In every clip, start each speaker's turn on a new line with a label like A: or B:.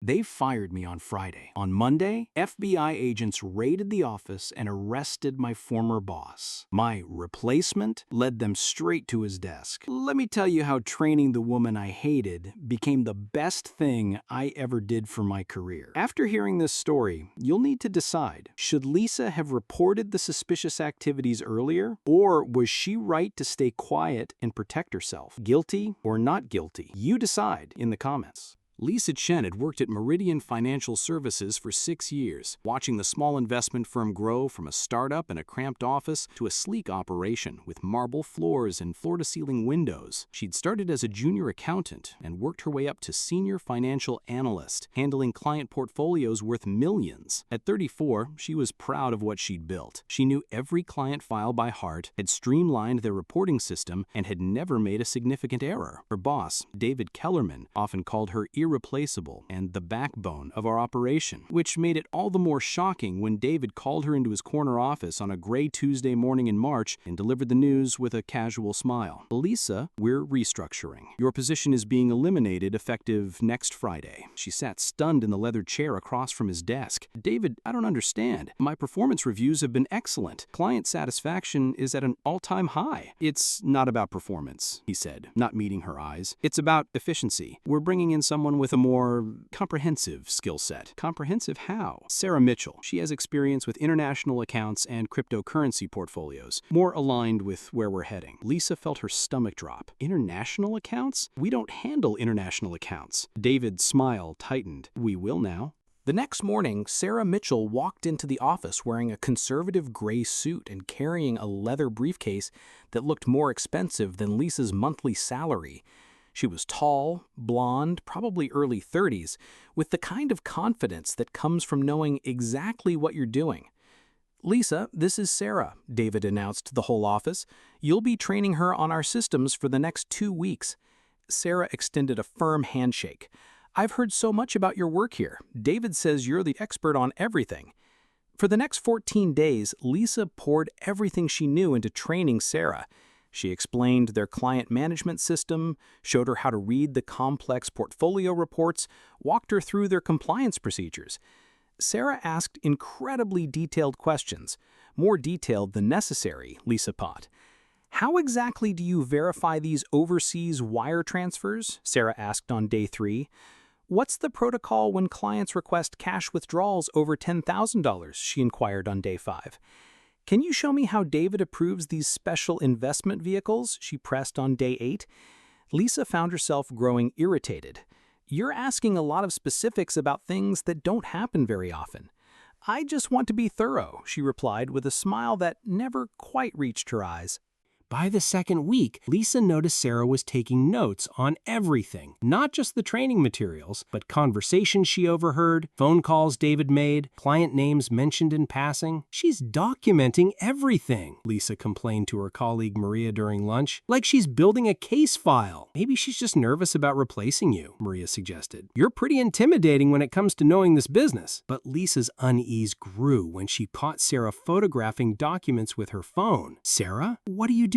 A: They fired me on Friday. On Monday, FBI agents raided the office and arrested my former boss. My replacement led them straight to his desk. Let me tell you how training the woman I hated became the best thing I ever did for my career. After hearing this story, you'll need to decide, should Lisa have reported the suspicious activities earlier, or was she right to stay quiet and protect herself? Guilty or not guilty? You decide in the comments.
B: Lisa Chen had worked at Meridian Financial Services for 6 years, watching the small investment firm grow from a startup in a cramped office to a sleek operation with marble floors and floor-to-ceiling windows. She'd started as a junior accountant and worked her way up to senior financial analyst, handling client portfolios worth millions. At 34, she was proud of what she'd built. She knew every client file by heart, had streamlined their reporting system, and had never made a significant error. Her boss, David Kellerman, often called her irreplaceable and the backbone of our operation, which made it all the more shocking when David called her into his corner office on a gray Tuesday morning in March and delivered the news with a casual smile. "Lisa, we're restructuring. Your position is being eliminated effective next Friday." She sat stunned in the leather chair across from his desk. "David, I don't understand. My performance reviews have been excellent. Client satisfaction is at an all-time high." "It's not about performance," he said, not meeting her eyes. "It's about efficiency. We're bringing in someone with a more comprehensive skill set." "Comprehensive how?" "Sarah Mitchell. She has experience with international accounts and cryptocurrency portfolios, more aligned with where we're heading." Lisa felt her stomach drop. "International accounts? We don't handle international accounts." David's smile tightened. "We will now." The next morning, Sarah Mitchell walked into the office wearing a conservative gray suit and carrying a leather briefcase that looked more expensive than Lisa's monthly salary. She was tall, blonde, probably early 30s, with the kind of confidence that comes from knowing exactly what you're doing. "Lisa, this is Sarah," David announced to the whole office. "You'll be training her on our systems for the next 2 weeks." Sarah extended a firm handshake. "I've heard so much about your work here. David says you're the expert on everything." For the next 14 days, Lisa poured everything she knew into training Sarah. She explained their client management system, showed her how to read the complex portfolio reports, walked her through their compliance procedures. Sarah asked incredibly detailed questions, more detailed than necessary, Lisa thought. "How exactly do you verify these overseas wire transfers?" Sarah asked on day 3. "What's the protocol when clients request cash withdrawals over $10,000? She inquired on day 5. "Can you show me how David approves these special investment vehicles?" She pressed on day 8. Lisa found herself growing irritated. "You're asking a lot of specifics about things that don't happen very often." "I just want to be thorough," she replied with a smile that never quite reached her eyes. By the second week, Lisa noticed Sarah was taking notes on everything, not just the training materials, but conversations she overheard, phone calls David made, client names mentioned in passing. "She's documenting everything," Lisa complained to her colleague Maria during lunch, "like she's building a case file." "Maybe she's just nervous about replacing you," Maria suggested. "You're pretty intimidating when it comes to knowing this business." But Lisa's unease grew when she caught Sarah photographing documents with her phone. "Sarah, what are you doing?"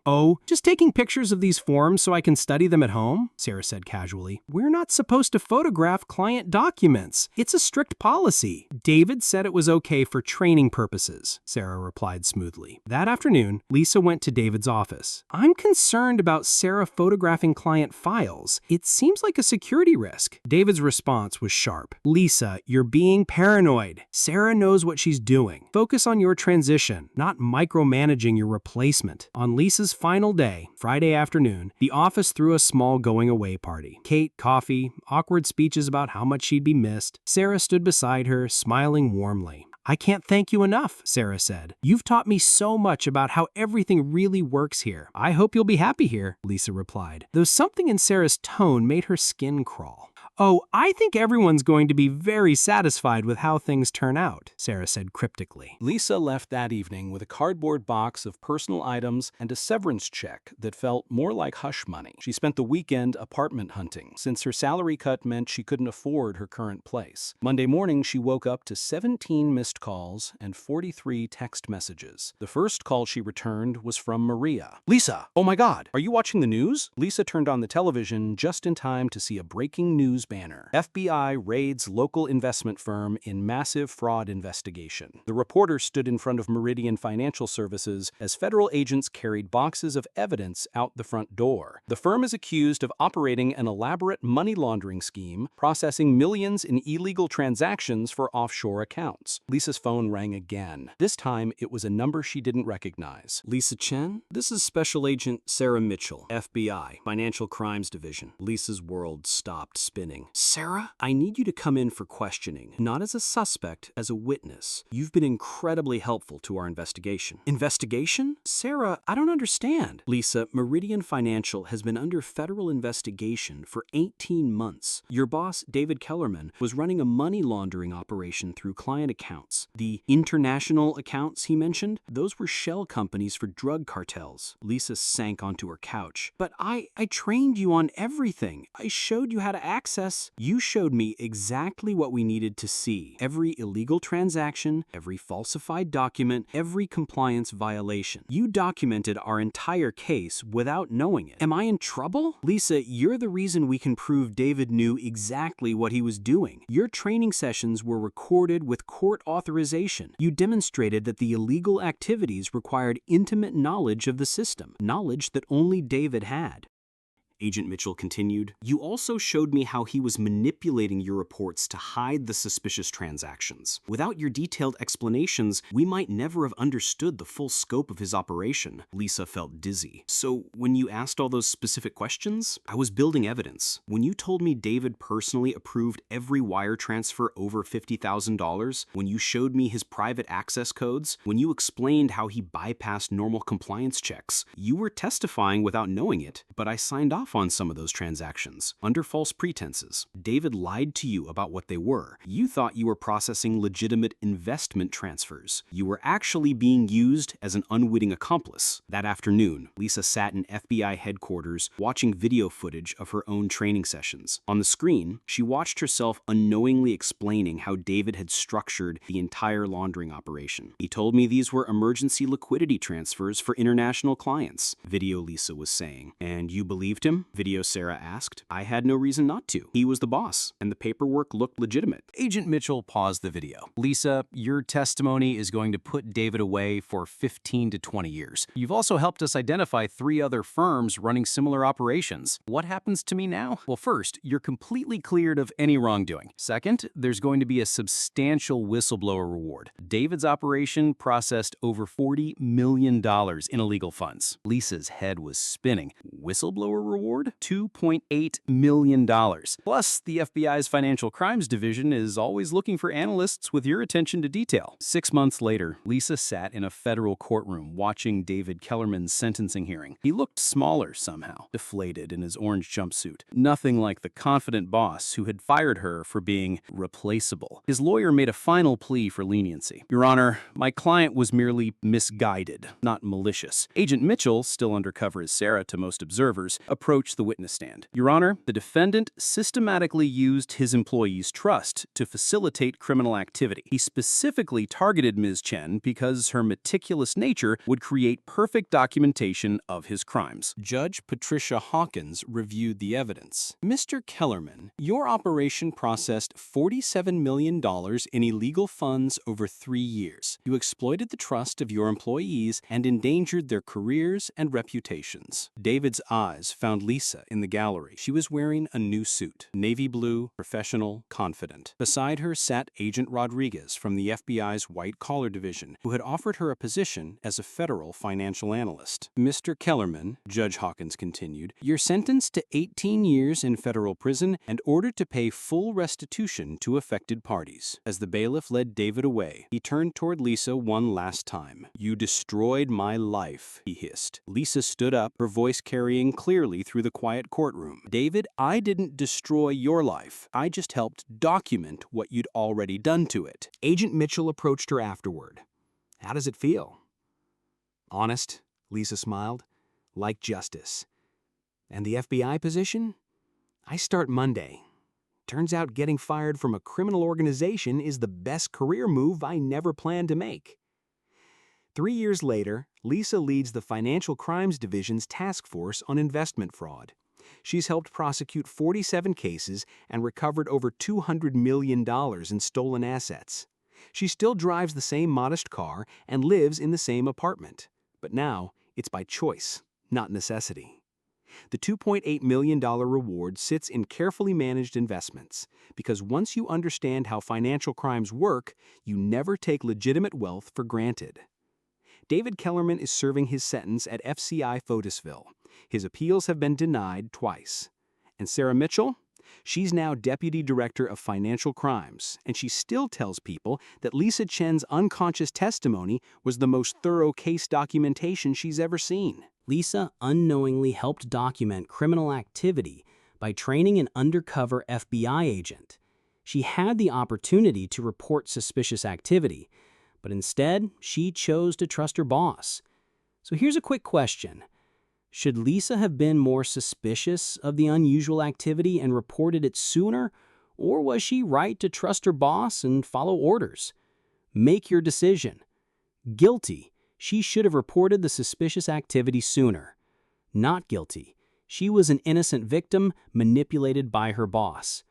B: "Oh, just taking pictures of these forms so I can study them at home," Sarah said casually. "We're not supposed to photograph client documents. It's a strict policy." "David said it was okay for training purposes," Sarah replied smoothly. That afternoon, Lisa went to David's office. "I'm concerned about Sarah photographing client files. It seems like a security risk." David's response was sharp. "Lisa, you're being paranoid. Sarah knows what she's doing. Focus on your transition, not micromanaging your replacement." On Lisa's final day, Friday afternoon, the office threw a small going-away party. Cake, coffee, awkward speeches about how much she'd be missed. Sarah stood beside her, smiling warmly. "I can't thank you enough," Sarah said. "You've taught me so much about how everything really works here." "I hope you'll be happy here," Lisa replied, though something in Sarah's tone made her skin crawl. "Oh, I think everyone's going to be very satisfied with how things turn out," Sarah said cryptically. Lisa left that evening with a cardboard box of personal items and a severance check that felt more like hush money. She spent the weekend apartment hunting, since her salary cut meant she couldn't afford her current place. Monday morning, she woke up to 17 missed calls and 43 text messages. The first call she returned was from Maria. "Lisa, oh my God, are you watching the news?" Lisa turned on the television just in time to see a breaking news
A: news banner. FBI raids local investment firm in massive fraud investigation. The reporter stood in front of Meridian Financial Services as federal agents carried boxes of evidence out the front door. The firm is accused of operating an elaborate money laundering scheme, processing millions in illegal transactions for offshore accounts. Lisa's phone rang again. This time, it was a number she didn't recognize. Lisa Chen? This is Special Agent Sarah Mitchell, FBI, Financial Crimes Division. Lisa's world stopped spinning. Sarah? I need you to come in for questioning, not as a suspect, as a witness. You've been incredibly helpful to our investigation. Investigation? Sarah, I don't understand. Lisa, Meridian Financial has been under federal investigation for 18 months. Your boss, David Kellerman, was running a money laundering operation through client accounts. The international accounts he mentioned, those were shell companies for drug cartels. Lisa sank onto her couch. But I trained you on everything. I showed you how to access. You showed me exactly what we needed to see. Every illegal transaction, every falsified document, every compliance violation. You documented our entire case without knowing it. Am I in trouble? Lisa, you're the reason we can prove David knew exactly what he was doing. Your training sessions were recorded with court authorization. You demonstrated that the illegal activities required intimate knowledge of the system, knowledge that only David had. Agent Mitchell continued, you also showed me how he was manipulating your reports to hide the suspicious transactions. Without your detailed explanations, we might never have understood the full scope of his operation. Lisa felt dizzy. So when you asked all those specific questions, I was building evidence. When you told me David personally approved every wire transfer over $50,000, when you showed me his private access codes, when you explained how he bypassed normal compliance checks, you were testifying without knowing it, but I signed off on some of those transactions, under false pretenses. David lied to you about what they were. You thought you were processing legitimate investment transfers. You were actually being used as an unwitting accomplice. That afternoon, Lisa sat in FBI headquarters watching video footage of her own training sessions. On the screen, she watched herself unknowingly explaining how David had structured the entire laundering operation. He told me these were emergency liquidity transfers for international clients, video Lisa was saying. And you believed him? Video Sarah asked. I had no reason not to. He was the boss, and the paperwork looked legitimate. Agent Mitchell paused the video. Lisa, your testimony is going to put David away for 15 to 20 years. You've also helped us identify 3 other firms running similar operations. What happens to me now? Well, first, you're completely cleared of any wrongdoing. Second, there's going to be a substantial whistleblower reward. David's operation processed over $40 million in illegal funds. Lisa's head was spinning. Whistleblower reward? $2.8 million. Plus, the FBI's Financial Crimes Division is always looking for analysts with your attention to detail. 6 months later, Lisa sat in a federal courtroom watching David Kellerman's sentencing hearing. He looked smaller somehow, deflated in his orange jumpsuit. Nothing like the confident boss who had fired her for being replaceable. His lawyer made a final plea for leniency. Your Honor, my client was merely misguided, not malicious. Agent Mitchell, still undercover as Sarah to most observers, approached the witness stand. Your Honor, the defendant systematically used his employees' trust to facilitate criminal activity. He specifically targeted Ms. Chen because her meticulous nature would create perfect documentation of his crimes. Judge Patricia Hawkins reviewed the evidence. Mr. Kellerman, your operation processed $47 million in illegal funds over 3 years. You exploited the trust of your employees and endangered their careers and reputations. David's eyes found Lisa in the gallery. She was wearing a new suit, navy blue, professional, confident. Beside her sat Agent Rodriguez from the FBI's white-collar division, who had offered her a position as a federal financial analyst. Mr. Kellerman, Judge Hawkins continued, you're sentenced to 18 years in federal prison and ordered to pay full restitution to affected parties. As the bailiff led David away, he turned toward Lisa one last time. You destroyed my life, he hissed. Lisa stood up, her voice carrying clearly through the quiet courtroom. David, I didn't destroy your life. I just helped document what you'd already done to it. Agent Mitchell approached her afterward. How does it feel? Honest, Lisa smiled. Like justice. And the FBI position? I start Monday. Turns out getting fired from a criminal organization is the best career move I never planned to make. 3 years later, Lisa leads the Financial Crimes Division's task force on investment fraud.
B: She's helped prosecute 47 cases and recovered over $200 million in stolen assets. She still drives the same modest car and lives in the same apartment. But now, it's by choice, not necessity. The $2.8 million reward sits in carefully managed investments, because once you understand how financial crimes work, you never take legitimate wealth for granted. David Kellerman is serving his sentence at FCI Fotisville. His appeals have been denied twice. And Sarah Mitchell? She's now Deputy Director of Financial Crimes, and she still tells people that Lisa Chen's unconscious testimony was the most thorough case documentation she's ever seen.
C: Lisa unknowingly helped document criminal activity by training an undercover FBI agent. She had the opportunity to report suspicious activity, but instead, she chose to trust her boss. So here's a quick question. Should Lisa have been more suspicious of the unusual activity and reported it sooner, or was she right to trust her boss and follow orders? Make your decision. Guilty. She should have reported the suspicious activity sooner. Not guilty. She was an innocent victim manipulated by her boss.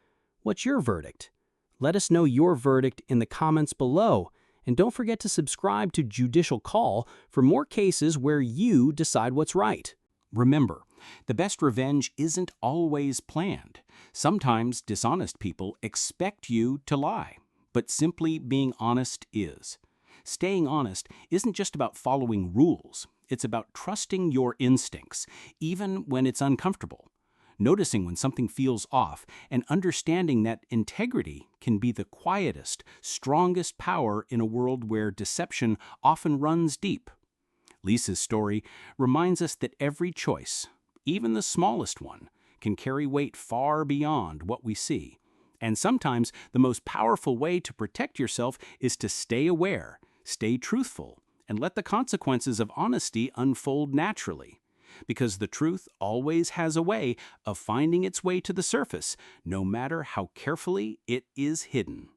C: What's your verdict? Let us know your verdict in the comments below, and don't forget to subscribe to Judicial Call for more cases where you decide what's right.
A: Remember, the best revenge isn't always planned. Sometimes dishonest people expect you to lie, but simply being honest is. Staying honest isn't just about following rules. It's about trusting your instincts, even when it's uncomfortable. Noticing when something feels off and understanding that integrity can be the quietest, strongest power in a world where deception often runs deep. Lisa's story reminds us that every choice, even the smallest one, can carry weight far beyond what we see. And sometimes the most powerful way to protect yourself is to stay aware, stay truthful, and let the consequences of honesty unfold naturally. Because the truth always has a way of finding its way to the surface, no matter how carefully it is hidden.